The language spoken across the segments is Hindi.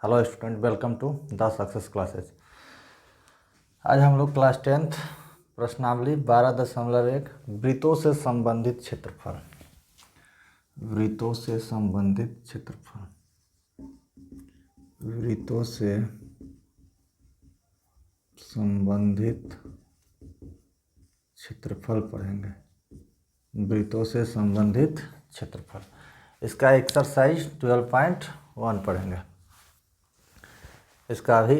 Hello student, welcome to the success classes. आज हम लोग क्लास 10th प्रश्नावली 12.1 वृत्तों से संबंधित क्षेत्रफल, वृत्तों से संबंधित क्षेत्रफल, वृत्तों से संबंधित क्षेत्रफल पढ़ेंगे। वृत्तों से संबंधित क्षेत्रफल, इसका एक्सरसाइज 12.1 पढ़ेंगे। इसका अभी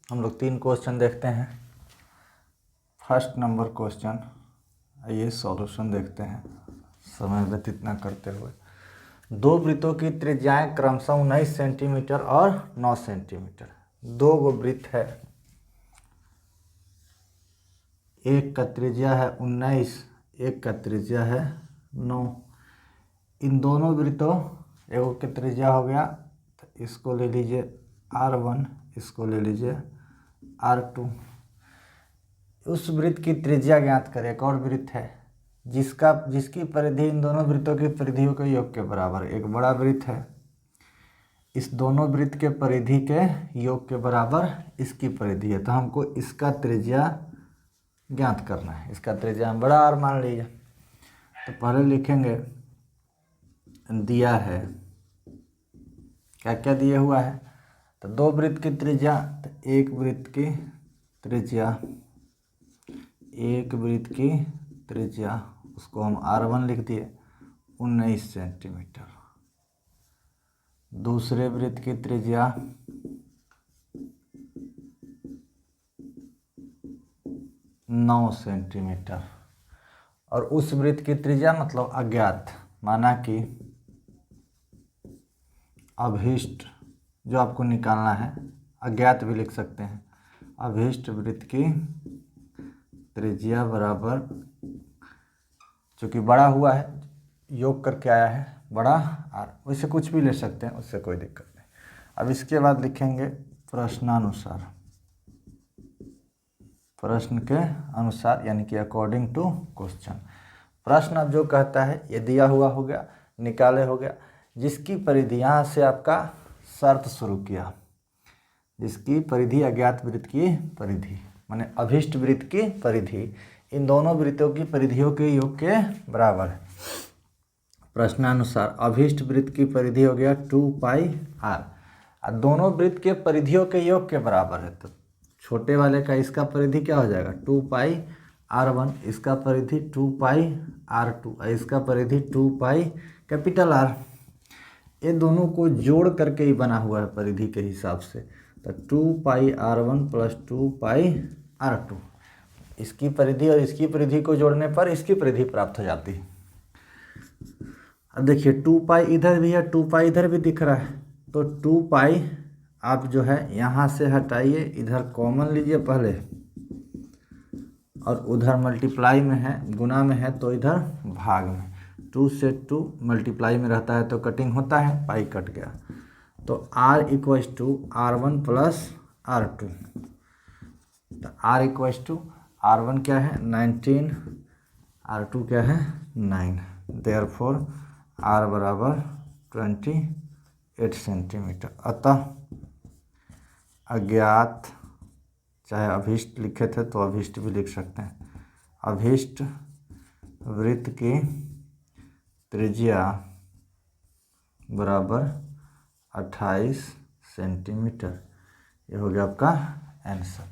हम लोग 3 क्वेश्चन देखते हैं। फर्स्ट नंबर क्वेश्चन, आइए सॉल्यूशन देखते हैं समय व्यतीत न करते हुए। दो वृत्तों की त्रिज्याएं क्रमशः 19 सेंटीमीटर और 9 सेंटीमीटर। दो गो वृत्त है, एक का त्रिज्या है 19, एक का त्रिज्या है 9। इन दोनों वृत्तों, एक की त्रिज्या हो गया तो इसको ले लीजिए R1, इसको ले लीजिए R2। उस वृत्त की त्रिज्या ज्ञात करें। एक और वृत्त है जिसकी परिधि इन दोनों वृत्तों की परिधियों के योग के बराबर। एक बड़ा वृत्त है, इस दोनों वृत्त के परिधि के योग के बराबर इसकी परिधि है, तो हमको इसका त्रिज्या ज्ञात करना है। इसका त्रिज्या हम बड़ा R मान लीजिए। तो पहले लिखेंगे, दिया है, क्या क्या दिया हुआ है। तो दो वृत्त की त्रिज्या, तो एक वृत्त की त्रिज्या, एक वृत्त की त्रिज्या उसको हम R1 लिख दिए 19 सेंटीमीटर। दूसरे वृत्त की त्रिज्या 9 सेंटीमीटर और उस वृत्त की त्रिज्या मतलब अज्ञात, माना कि अभीष्ट जो आपको निकालना है, अज्ञात भी लिख सकते हैं। अभीष्ट वृत्त की त्रिज्या बराबर, चूँकि बड़ा हुआ है योग करके आया है बड़ा R, वैसे कुछ भी ले सकते हैं, उससे कोई दिक्कत नहीं। अब इसके बाद लिखेंगे प्रश्नानुसार, प्रश्न के अनुसार यानी कि अकॉर्डिंग टू क्वेश्चन। प्रश्न अब जो कहता है ये दिया हुआ हो गया, निकाले हो गया, जिसकी परिधि, यहाँ से आपका शर्त शुरू किया, जिसकी परिधि अज्ञात वृत्त की परिधि माने अभीष्ट वृत्त की परिधि इन दोनों वृत्तों की परिधियों के योग के बराबर है। प्रश्नानुसार अभीष्ट वृत्त की परिधि हो गया 2πr और दोनों वृत्त के परिधियों के योग के बराबर है। तो छोटे वाले का इसका परिधि क्या हो जाएगा 2πr1, इसका परिधि 2πr2 और इसका परिधि 2πR। ये दोनों को जोड़ करके ही बना हुआ है परिधि के हिसाब से। तो 2πr1 प्लस 2πr2, इसकी परिधि और इसकी परिधि को जोड़ने पर इसकी परिधि प्राप्त हो जाती है। अब देखिए 2π इधर भी है, 2π इधर भी दिख रहा है, तो 2π आप जो है यहाँ से हटाइए, इधर कॉमन लीजिए पहले, और उधर मल्टीप्लाई में है, गुना में है तो इधर भाग में। 2 से 2 मल्टीप्लाई में रहता है तो कटिंग होता है, पाई कट गया। तो R equals to R1 plus R2। तो R इक्वल्स टू R1 क्या है 19, R2 क्या है 9, देयरफॉर R बराबर 28 सेंटीमीटर। अतः अज्ञात, चाहे अभीष्ट लिखे थे तो अभीष्ट भी लिख सकते हैं, अभीष्ट वृत्त की त्रिज्या बराबर 28 सेंटीमीटर। ये हो गया आपका आंसर।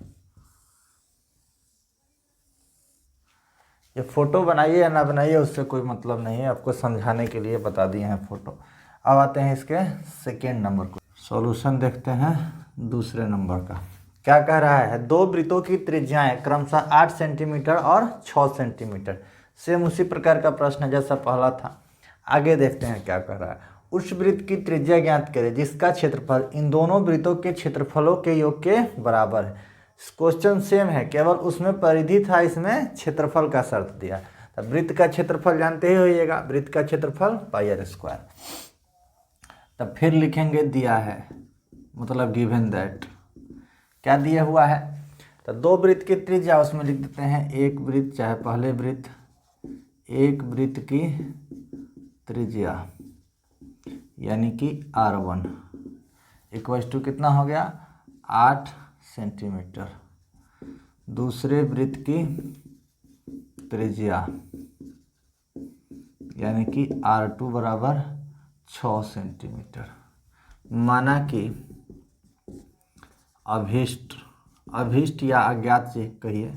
ये फोटो बनाइए या ना बनाइए उससे कोई मतलब नहीं है, आपको समझाने के लिए बता दिए हैं फोटो। अब आते हैं इसके सेकेंड नंबर को, सॉल्यूशन देखते हैं दूसरे नंबर का। क्या कह रहा है, दो वृत्तों की त्रिज्याएं क्रमशः 8 सेंटीमीटर और 6 सेंटीमीटर। सेम उसी प्रकार का प्रश्न जैसा पहला था। आगे देखते हैं क्या कह रहा है। उस वृत्त की त्रिज्या ज्ञात करें जिसका क्षेत्रफल इन दोनों वृत्तों के क्षेत्रफलों के योग के बराबर है। क्वेश्चन सेम है, केवल उसमें परिधि था, इसमें क्षेत्रफल का शर्त दिया। तो वृत्त का क्षेत्रफल जानते ही होइएगा, वृत्त का क्षेत्रफल πr²। तब फिर लिखेंगे दिया है, मतलब गिवन दैट, क्या दिया हुआ है। तो दो वृत्त की त्रिज्या उसमें लिख देते हैं, एक वृत्त चाहे पहले वृत्त, एक वृत्त की त्रिज्या यानी कि R1, इक्वल्स टू कितना हो गया 8 सेंटीमीटर। दूसरे वृत्त की त्रिज्या यानी कि R2 बराबर 6 सेंटीमीटर। माना कि अभीष्ट या अज्ञात से कहिए,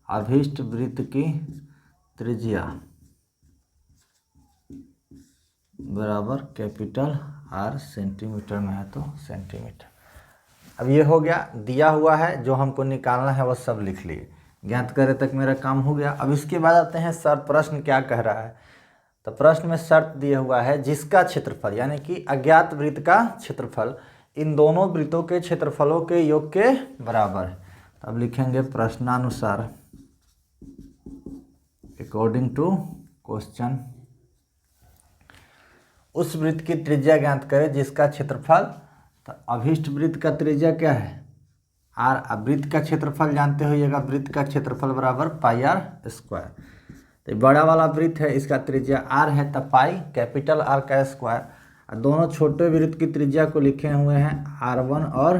अभीष्ट वृत्त की त्रिज्या बराबर कैपिटल R, सेंटीमीटर में है तो सेंटीमीटर। अब ये हो गया, दिया हुआ है, जो हमको निकालना है वो सब लिख लिए, ज्ञात करे तक मेरा काम हो गया। अब इसके बाद आते हैं सर प्रश्न क्या कह रहा है। तो प्रश्न में शर्त दिया हुआ है जिसका क्षेत्रफल यानी कि अज्ञात वृत्त का क्षेत्रफल इन दोनों वृत्तों के क्षेत्रफलों के योग के बराबर है। तो अब लिखेंगे प्रश्नानुसार अकॉर्डिंग टू क्वेश्चन, उस वृत्त की त्रिज्या ज्ञात करें जिसका क्षेत्रफल, तो अभीष्ट वृत्त का त्रिज्या क्या है R। अब वृत्त का क्षेत्रफल जानते होइएगा, वृत्त का क्षेत्रफल बराबर पाई R स्क्वायर। तो बड़ा वाला वृत्त है, इसका त्रिज्या R है, तब पाई कैपिटल R का स्क्वायर। दोनों छोटे वृत्त की त्रिज्या को लिखे हुए हैं R1 और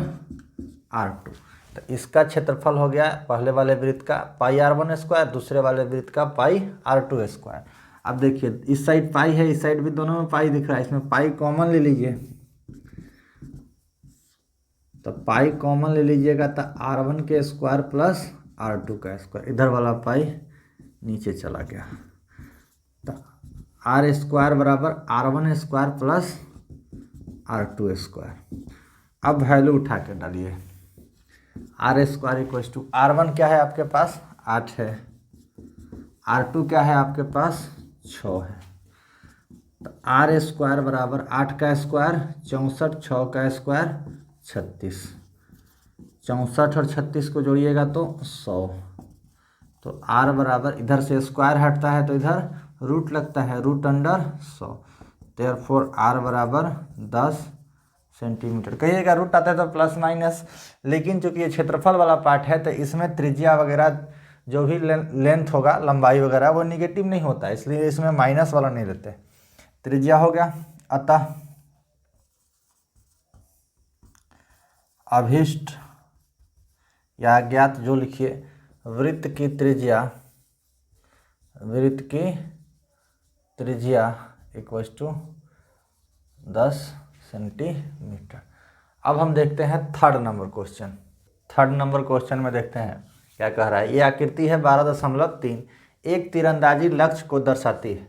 R2। तो इसका क्षेत्रफल हो गया पहले वाले वृत्त का पाई R1 स्क्वायर, दूसरे वाले वृत्त का पाई R2 स्क्वायर। अब देखिए इस साइड पाई है, इस साइड भी दोनों में पाई दिख रहा है, इसमें पाई कॉमन ले लीजिए। तो पाई कॉमन ले लीजिएगा तो R1 के स्क्वायर प्लस R2 का स्क्वायर, इधर वाला पाई नीचे चला गया। तो R स्क्वायर बराबर R1 square plus R2 square. अब वैल्यू उठा के डालिए, R square equals to R1 क्या है आपके पास 8 है, R2 क्या है आपके पास 6 है। तो R स्क्वायर बराबर 8 का स्क्वायर 64, 6 का स्क्वायर 36, 64 और 36 को जोड़िएगा तो 100। तो R बराबर, इधर से स्क्वायर हटता है तो इधर रूट लगता है, रूट अंडर 100। देयरफॉर R बराबर 10 सेंटीमीटर। कहिएगा रूट आता है तो प्लस माइनस, लेकिन चूंकि ये क्षेत्रफल वाला पार्ट है तो इसमें त्रिज्या वगैरह जो भी लेंथ होगा, लंबाई वगैरह, वो निगेटिव नहीं होता, इसलिए इसमें माइनस वाला नहीं लेते। त्रिज्या हो गया, अतः अभीष्ट या अज्ञात जो लिखिए वृत्त की त्रिज्या इक्वल्स टू 10 सेंटीमीटर। अब हम देखते हैं थर्ड नंबर क्वेश्चन में देखते हैं क्या कह रहा है। ये आकृति है 12.3, एक तीरंदाजी लक्ष्य को दर्शाती है।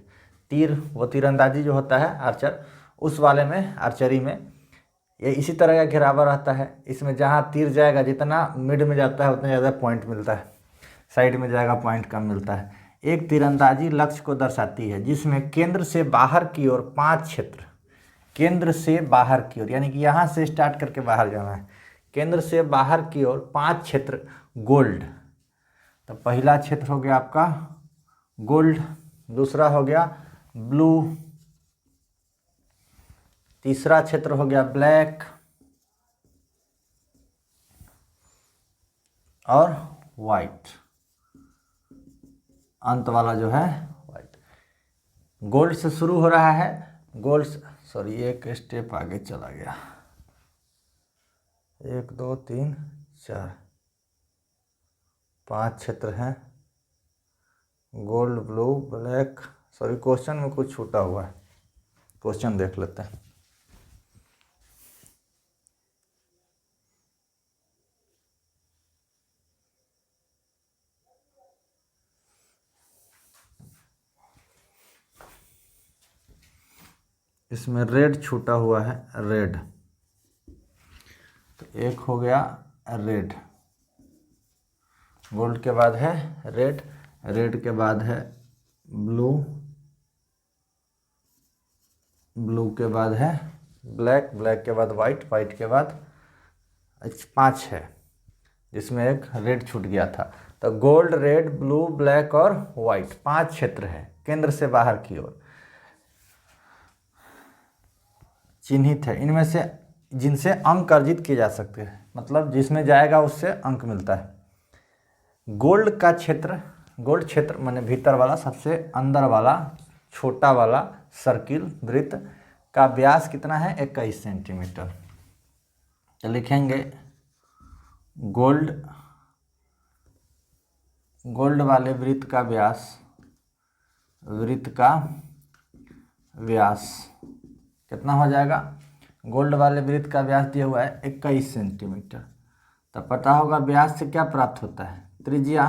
तीर, वो तीरंदाजी जो होता है आर्चर, उस वाले में आर्चरी में ये इसी तरह का घेरावा रहता है। इसमें जहाँ तीर जाएगा, जितना मिड में जाता है उतना ज़्यादा पॉइंट मिलता है, साइड में जाएगा पॉइंट कम मिलता है। एक तीरंदाजी लक्ष्य को दर्शाती है जिसमें केंद्र से बाहर की ओर 5 क्षेत्र, केंद्र से बाहर की ओर यानी कि यहाँ से स्टार्ट करके बाहर जाना है, केंद्र से बाहर की ओर 5 क्षेत्र गोल्ड। तो पहला क्षेत्र हो गया आपका गोल्ड, दूसरा हो गया ब्लू, तीसरा क्षेत्र हो गया ब्लैक और वाइट, अंत वाला जो है वाइट। गोल्ड से शुरू हो रहा है, एक स्टेप आगे चला गया, 1 2 3 4 5 क्षेत्र हैं गोल्ड, ब्लू, ब्लैक। क्वेश्चन में कुछ छूटा हुआ है, क्वेश्चन देख लेते हैं। इसमें रेड छूटा हुआ है, रेड। तो एक हो गया रेड, गोल्ड के बाद है रेड, रेड के बाद है ब्लू, ब्लू के बाद है ब्लैक, ब्लैक के बाद वाइट, वाइट के बाद 5 है, जिसमें एक रेड छूट गया था। तो गोल्ड, रेड, ब्लू, ब्लैक और वाइट 5 क्षेत्र है केंद्र से बाहर की ओर चिन्हित है। इनमें से जिनसे अंक अर्जित किए जा सकते हैं, मतलब जिसमें जाएगा उससे अंक मिलता है। गोल्ड का क्षेत्र, गोल्ड क्षेत्र माने भीतर वाला, सबसे अंदर वाला छोटा वाला सर्किल वृत्त का व्यास कितना है 21 सेंटीमीटर। तो लिखेंगे गोल्ड वाले वृत्त का व्यास कितना हो जाएगा। गोल्ड वाले वृत्त का व्यास दिया हुआ है 21 सेंटीमीटर। तो पता होगा व्यास से क्या प्राप्त होता है, त्रिज्या।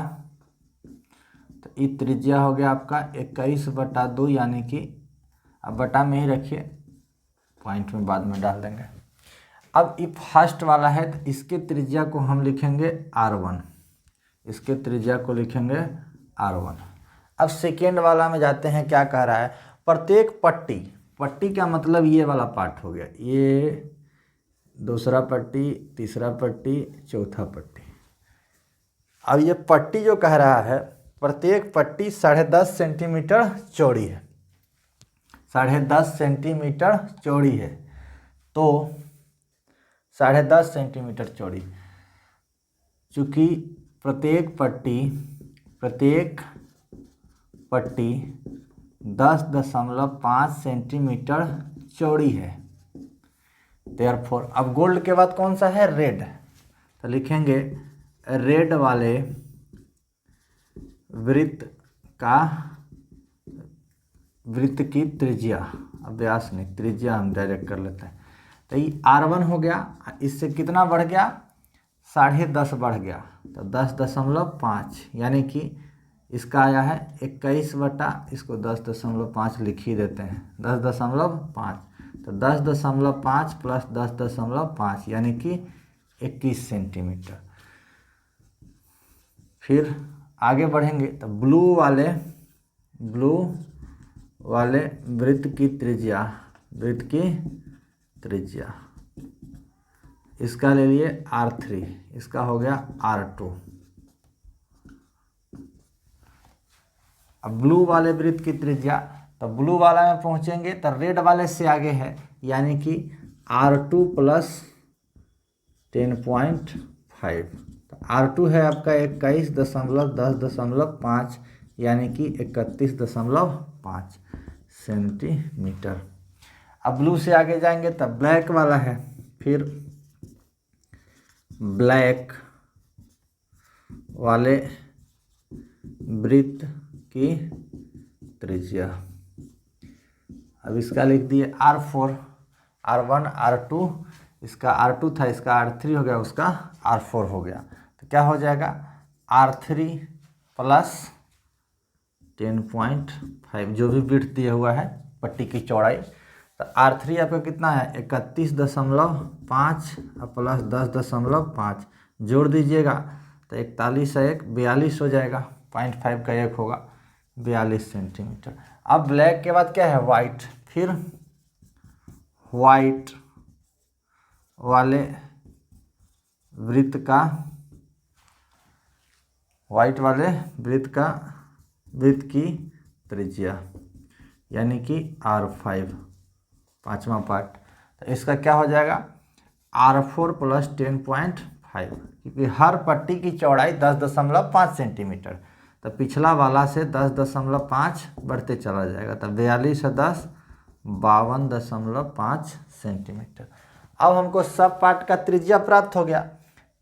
तो ये त्रिज्या हो गया आपका 21/2, यानी कि अब बटा में ही रखिए, पॉइंट में बाद में डाल देंगे। अब ये फर्स्ट वाला है तो इसके त्रिज्या को हम लिखेंगे r1, इसके त्रिज्या को लिखेंगे r1। अब सेकेंड वाला में जाते हैं, क्या कह रहा है, प्रत्येक पट्टी का मतलब ये वाला पार्ट हो गया, ये दूसरा पट्टी, तीसरा पट्टी, चौथा पट्टी। अब ये पट्टी जो कह रहा है, प्रत्येक पट्टी 10.5 सेंटीमीटर चौड़ी है, 10.5 सेंटीमीटर चौड़ी है। तो 10.5 सेंटीमीटर चौड़ी, चूँकि प्रत्येक पट्टी 10.5 सेंटीमीटर चौड़ी है। देयरफॉर अब गोल्ड के बाद कौन सा है, रेड। तो लिखेंगे रेड वाले वृत्त की त्रिज्या, अब व्यास नहीं, त्रिज्या हम डायरेक्ट कर लेते हैं। तो ये r1 हो गया, इससे कितना बढ़ गया, 10.5 बढ़ गया, तो 10.5, यानी कि इसका आया है 21 इसको 10.5 लिख ही देते हैं, 10.5। तो 10.5 प्लस 10.5 यानी कि 21 सेंटीमीटर। फिर आगे बढ़ेंगे तो ब्लू वाले वृत्त की त्रिज्या इसका ले लिए r3, इसका हो गया r2। अब ब्लू वाले वृत्त की त्रिज्या, तो ब्लू वाला में पहुंचेंगे तो रेड वाले से आगे है, यानी कि r2 प्लस 10.5। तो r2 है आपका 21.10.5, यानी कि 31.5 सेंटीमीटर। अब ब्लू से आगे जाएंगे तब ब्लैक वाला है, फिर ब्लैक वाले वृत्त की त्रिज्या, अब इसका लिख दिए r4, r1 r2, इसका r2 था, इसका r3 हो गया, उसका r4 हो गया। तो क्या हो जाएगा, r3 प्लस 10.5 जो भी वृत्त दिया हुआ है पट्टी की चौड़ाई। तो r3 आपका कितना है 31.5 प्लस 10.5 जोड़ दीजिएगा तो 41 से 1 42 हो जाएगा, 0.5 का 1 होगा, 42 सेंटीमीटर। अब ब्लैक के बाद क्या है, वाइट। फिर वाइट वाले वृत्त की त्रिज्या, यानी कि r5, पांचवा पार्ट। तो इसका क्या हो जाएगा, r4 प्लस 10.5, क्योंकि हर पट्टी की चौड़ाई 10.5 सेंटीमीटर, तो पिछला वाला से 10.5 बढ़ते चला जाएगा, तो 42 से 10 52.5 सेंटीमीटर। अब हमको सब पार्ट का त्रिज्या प्राप्त हो गया।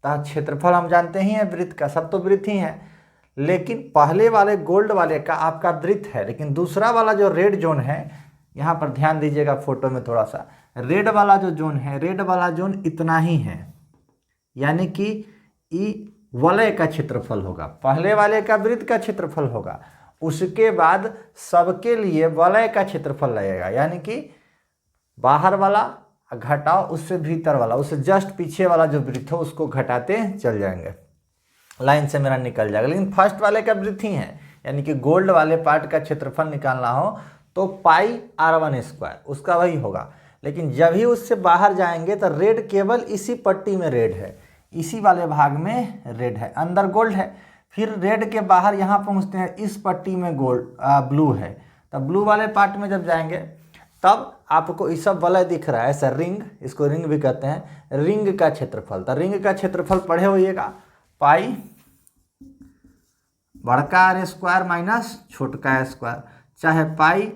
तो क्षेत्रफल हम जानते ही हैं वृत्त का, सब तो वृत्त ही हैं, लेकिन पहले वाले गोल्ड वाले का आपका वृत्त है, लेकिन दूसरा वाला जो रेड जोन है, यहाँ पर ध्यान दीजिएगा फोटो में थोड़ा सा, रेड वाला जो जोन है, रेड वाला जोन इतना ही है, यानी कि ई वलय का क्षेत्रफल होगा, पहले वाले का वृत्त का क्षेत्रफल होगा, उसके बाद सबके लिए वलय का क्षेत्रफल लगेगा, यानी कि बाहर वाला घटाओ उससे भीतर वाला, उससे जस्ट पीछे वाला जो वृत्त हो उसको घटाते चल जाएंगे, लाइन से मेरा निकल जाएगा। लेकिन फर्स्ट वाले का वृत्त ही है, यानी कि गोल्ड वाले पार्ट का क्षेत्रफल निकालना हो तो पाई r1² उसका वही होगा। लेकिन जब ही उससे बाहर जाएंगे तो रेड केवल इसी पट्टी में रेड है, इसी वाले भाग में रेड है, अंदर गोल्ड है। फिर रेड के बाहर यहाँ पहुँचते हैं, इस पट्टी में ब्लू है, तब ब्लू वाले पार्ट में जब जाएंगे तब आपको ये सब वलय दिख रहा है, ऐसा रिंग, इसको रिंग भी कहते हैं, रिंग का क्षेत्रफल। तो रिंग का क्षेत्रफल पढ़े होइएगा, पाई बड़का r² माइनस छोटका स्क्वायर, चाहे पाई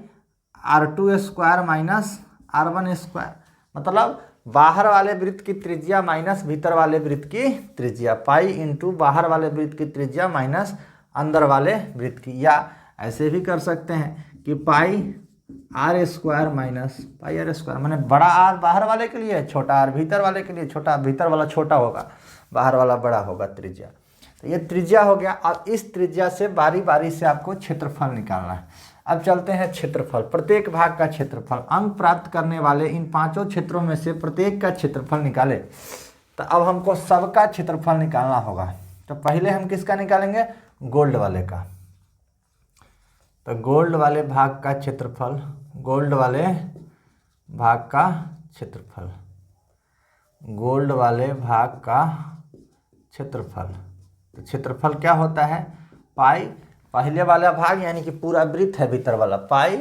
r2² माइनस r1², मतलब बाहर वाले वृत्त की त्रिज्या माइनस भीतर वाले वृत्त की त्रिज्या, पाई इंटू बाहर वाले वृत्त की त्रिज्या माइनस अंदर वाले वृत्त की। या ऐसे भी कर सकते हैं कि pi r square minus pi r square, मैंने बड़ा आर बाहर वाले के लिए, छोटा आर भीतर वाले के लिए, छोटा भीतर वाला छोटा होगा, बाहर वाला बड़ा होगा त्रिज्या। तो ये त्रिज्या हो गया। अब इस त्रिज्या से बारी बारी से आपको क्षेत्रफल निकालना है। अब चलते हैं क्षेत्रफल, प्रत्येक भाग का क्षेत्रफल। अंक प्राप्त करने वाले इन पांचों क्षेत्रों में से प्रत्येक का क्षेत्रफल निकाले। तो अब हमको सबका क्षेत्रफल निकालना होगा। तो पहले हम किसका निकालेंगे? गोल्ड वाले का। तो गोल्ड वाले भाग का क्षेत्रफल, गोल्ड वाले भाग का क्षेत्रफल, गोल्ड वाले भाग का क्षेत्रफल। तो क्षेत्रफल क्या होता है? पाई पहले वाला भाग यानी कि पूरा वृत्त है भीतर वाला, पाई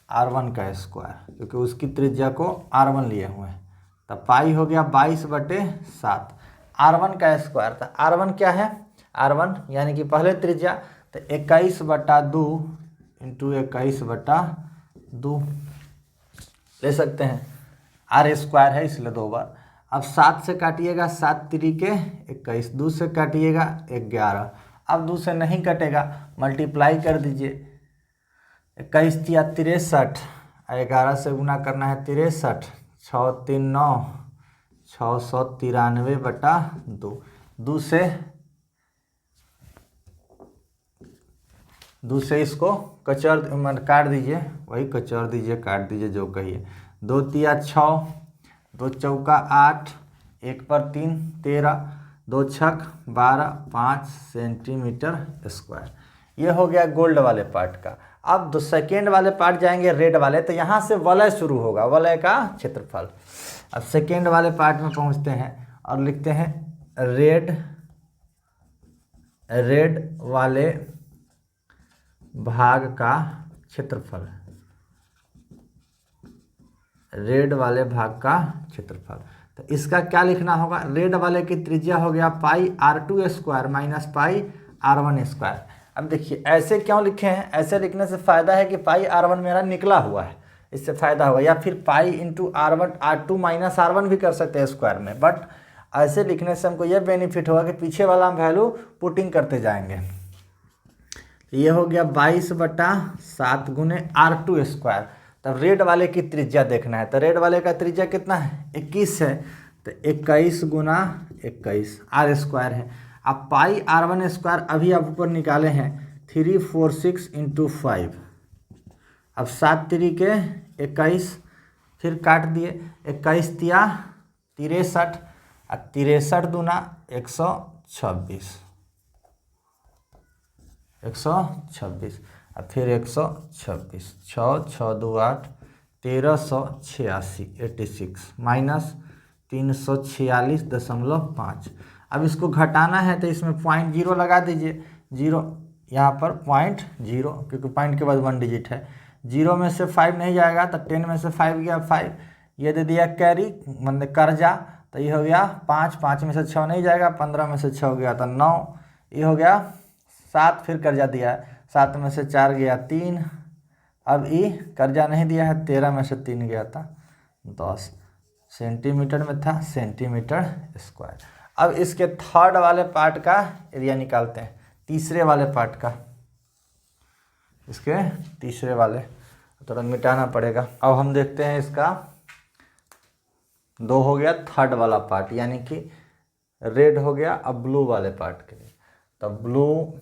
r1 का स्क्वायर, क्योंकि उसकी त्रिज्या को r1 लिए हुए हैं। तो पाई हो गया 22/7, r1 का स्क्वायर। तो r1 क्या है? r1 यानी कि पहले त्रिज्या, तो 21/2 इंटू 21/2 ले सकते हैं। आर स्क्वायर है इसलिए 2 बार। अब 7 से काटिएगा, 7 तिरिके 21, 2 से काटिएगा 11। अब 2 से नहीं कटेगा, मल्टीप्लाई कर दीजिए। 21 तिया 63, 11 से गुना करना है 63, 6 3 9, 693/2। 2 से इसको काट दीजिए, वही कचर दीजिए, काट दीजिए, जो कहिए। 2 तिया 6, 2 चौका 8, 1 पर 3 13, 2 छक 12, 5 सेंटीमीटर स्क्वायर। ये हो गया गोल्ड वाले पार्ट का। अब सेकेंड वाले पार्ट जाएंगे रेड वाले। तो यहाँ से वलय शुरू होगा, वलय का क्षेत्रफल। अब सेकेंड वाले पार्ट में पहुँचते हैं और लिखते हैं रेड वाले भाग का क्षेत्रफल, रेड वाले भाग का क्षेत्रफल। तो इसका क्या लिखना होगा? रेड वाले की त्रिज्या हो गया पाई r2 स्क्वायर माइनस पाई r1 स्क्वायर। अब देखिए ऐसे क्यों लिखे हैं? ऐसे लिखने से फ़ायदा है कि पाई r1 मेरा निकला हुआ है, इससे फ़ायदा होगा। या फिर pi into r2 minus r1 भी कर सकते हैं स्क्वायर में, बट ऐसे लिखने से हमको यह बेनिफिट होगा कि पीछे वाला हम वैल्यू पुटिंग करते जाएंगे। ये हो गया 22/7 गुने r2 स्क्वायर। तब रेड वाले की त्रिज्या देखना है। तो रेड वाले का त्रिज्या कितना है? 21 है। तो 21 गुना 21 आर स्क्वायर है। अब पाई r1 स्क्वायर अभी आप ऊपर निकाले हैं 346 इंटू 5। अब 7 तिरिके 21, फिर काट दिए, 21 तिया 63, और 63 दूना 126, 126, और फिर 126, 6 6 2 8, 1386 86 माइनस 346.5। अब इसको घटाना है तो इसमें 0.0 लगा दीजिए। 0 यहाँ पर 0.0, क्योंकि पॉइंट के बाद 1 डिजिट है। 0 में से 5 नहीं जाएगा, तो 10 में से 5 गया 5, ये दे दिया कैरी मतलब कर्जा। तो ये हो गया 5, 5 में से 6 नहीं जाएगा, 15 में से 6 गया तो 9, ये हो गया 7, फिर कर्जा दिया है, 7 में से 4 गया 3, अब ये कर्जा नहीं दिया है, 13 में से 3 गया था 10 सेंटीमीटर में था, सेंटीमीटर स्क्वायर। अब इसके थर्ड वाले पार्ट का एरिया निकालते हैं, तीसरे वाले पार्ट का, इसके तीसरे वाले तुरंत मिटाना पड़ेगा। अब हम देखते हैं इसका 2 हो गया थर्ड वाला पार्ट, यानी कि रेड हो गया। अब ब्लू वाले पार्ट के लिए, तो ब्लू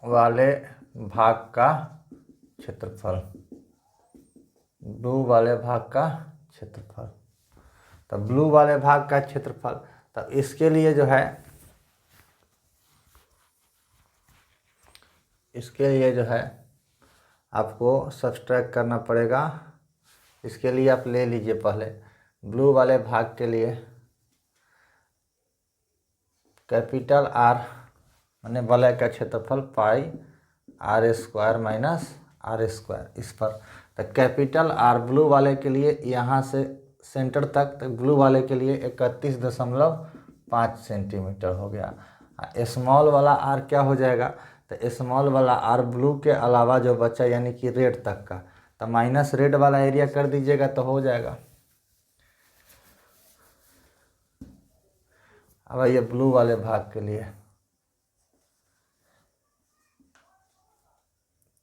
वाले भाग का क्षेत्रफल, ब्लू वाले भाग का क्षेत्रफल। तो ब्लू वाले भाग का क्षेत्रफल, तब इसके लिए जो है, इसके लिए जो है आपको सब्सट्रैक्ट करना पड़ेगा। इसके लिए आप ले लीजिए पहले ब्लू वाले भाग के लिए कैपिटल R माने वलय का क्षेत्रफल पाई r square minus r square इस पर। तो कैपिटल R ब्लू वाले के लिए यहाँ से सेंटर तक, तो ब्लू वाले के लिए 31.5 सेंटीमीटर हो गया। स्मॉल वाला R क्या हो जाएगा? तो स्मॉल वाला R ब्लू के अलावा जो बचा यानी कि रेड तक का, तो माइनस रेड वाला एरिया कर दीजिएगा तो हो जाएगा। अब ये ब्लू वाले भाग के लिए,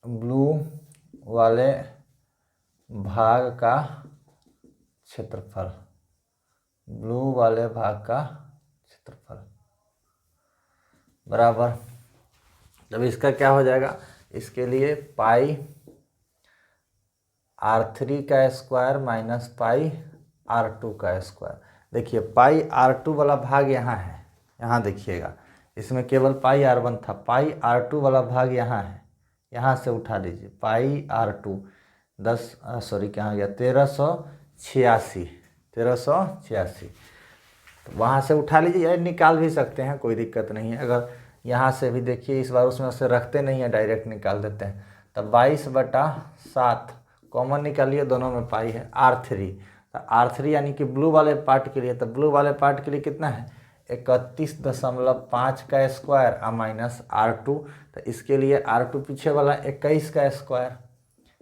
ब्लू वाले भाग का क्षेत्रफल, ब्लू वाले भाग का क्षेत्रफल बराबर, तब इसका क्या हो जाएगा, इसके लिए पाई R3 का स्क्वायर माइनस पाई R2 का स्क्वायर। देखिए पाई R2 वाला भाग यहाँ है, यहाँ देखिएगा, इसमें केवल पाई R1 था, पाई R2 वाला भाग यहाँ है, यहाँ से उठा लीजिए पाई R2 कहाँ गया, 1386, तो वहाँ से उठा लीजिए, या निकाल भी सकते हैं, कोई दिक्कत नहीं है। अगर यहाँ से भी देखिए, इस बार उसमें से रखते नहीं है, डायरेक्ट निकाल देते हैं, तब 22/7 कॉमन निकालिए, दोनों में पाई है R3, तो R3 यानी कि ब्लू वाले पार्ट के लिए, तो ब्लू वाले पार्ट के लिए कितना है 31.5 का स्क्वायर और माइनस R2, तो इसके लिए R2 पीछे वाला 21 का स्क्वायर,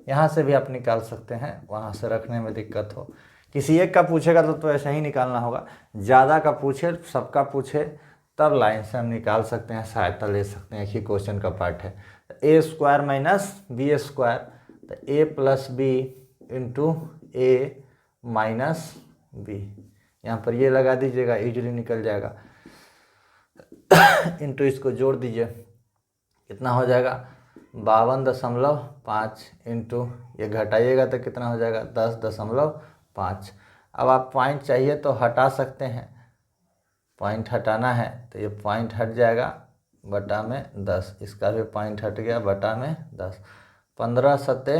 यहाँ से भी आप निकाल सकते हैं, वहाँ से रखने में दिक्कत हो, किसी एक का पूछेगा तो ऐसा ही निकालना होगा, ज़्यादा का पूछे, सबका पूछे, तब लाइन से हम निकाल सकते हैं, सहायता ले सकते हैं, एक ही क्वेश्चन का पार्ट है। ए स्क्वायर माइनस बी स्क्वायर, तो ए प्लस बी इंटू ए माइनस बी, यहाँ पर ये लगा दीजिएगा, इजीली निकल जाएगा, इंटू इसको जोड़ दीजिए, कितना हो जाएगा 52.5 इंटू ये घटाइएगा तो कितना हो जाएगा 10.5। अब आप पॉइंट चाहिए तो हटा सकते हैं, पॉइंट हटाना है तो ये पॉइंट हट जाएगा, बटा में 10, इसका भी पॉइंट हट गया, बटा में 10, 15 सत्ते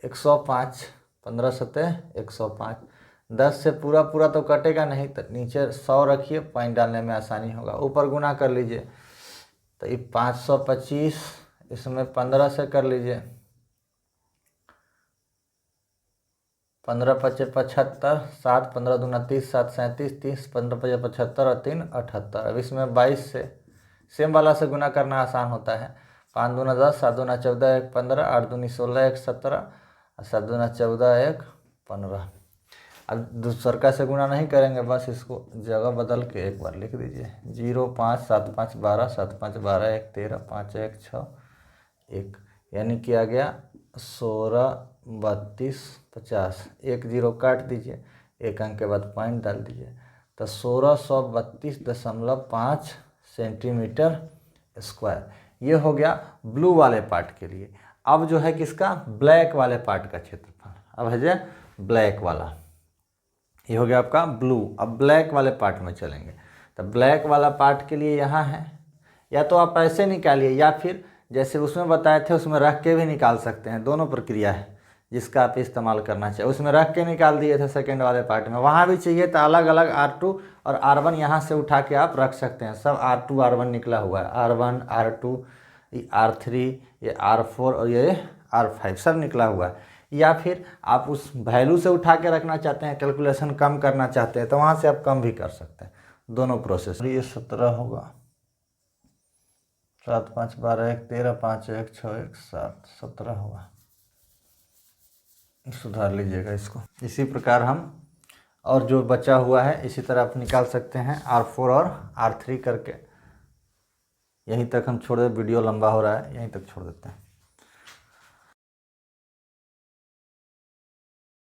105, 15 सत्ते 105, 10 से पूरा तो कटेगा नहीं, तो नीचे 100 रखिए, पॉइंट डालने में आसानी होगा, ऊपर गुना कर लीजिए, तो ये 525, इसमें 15 से कर लीजिए, 15 पचे 75, 60, 15 दूना 30, 7 37, 30, 15 पचे 75 और 3 78। अब इसमें 22 से सेम वाला से गुना करना आसान होता है, 5 दूना 10, 7 दूना 14, 1 15, 8 दूनी 16, 1 17, और 7 दूना 14, 1 15। अब दूसरका से गुना नहीं करेंगे, बस इसको जगह बदल के एक बार लिख दीजिए, 0 5 7 5 12, 7 5 12, 1 13, 5 1 6 1, यानी कि आ गया 16 32 50, 1 0 काट दीजिए, एक अंक के बाद पॉइंट डाल दीजिए, तो 1632.5 सेंटीमीटर स्क्वायर, ये हो गया ब्लू वाले पार्ट के लिए। अब जो है किसका, ब्लैक वाले पार्ट का क्षेत्रफल, अब है जो ब्लैक वाला, ये हो गया आपका ब्लू। अब ब्लैक वाले पार्ट में चलेंगे, तो ब्लैक वाला पार्ट के लिए यहाँ है, या तो आप ऐसे निकालिए, या फिर जैसे उसमें बताए थे उसमें रख के भी निकाल सकते हैं, दोनों प्रक्रिया है जिसका आप इस्तेमाल करना चाहिए। उसमें रख के निकाल दिए थे सेकंड वाले पार्ट में, वहाँ भी चाहिए तो अलग अलग R2 और R1 यहाँ से उठा के आप रख सकते हैं, सब R2 R1 निकला हुआ है, R1 R2 R3 ये R4 और ये R5 सब निकला हुआ है। या फिर आप उस वैल्यू से उठा के रखना चाहते हैं, कैलकुलेशन कम करना चाहते हैं, तो वहाँ से आप कम भी कर सकते हैं, दोनों प्रोसेस। ये 17 होगा, 7 5 12 1 13, 5 1 6 1 7, 17 होगा, सुधार लीजिएगा इसको। इसी प्रकार हम और जो बचा हुआ है इसी तरह आप निकाल सकते हैं, R4 और R3 करके। यहीं तक हम छोड़ दें, वीडियो लंबा हो रहा है, यहीं तक छोड़ देते हैं।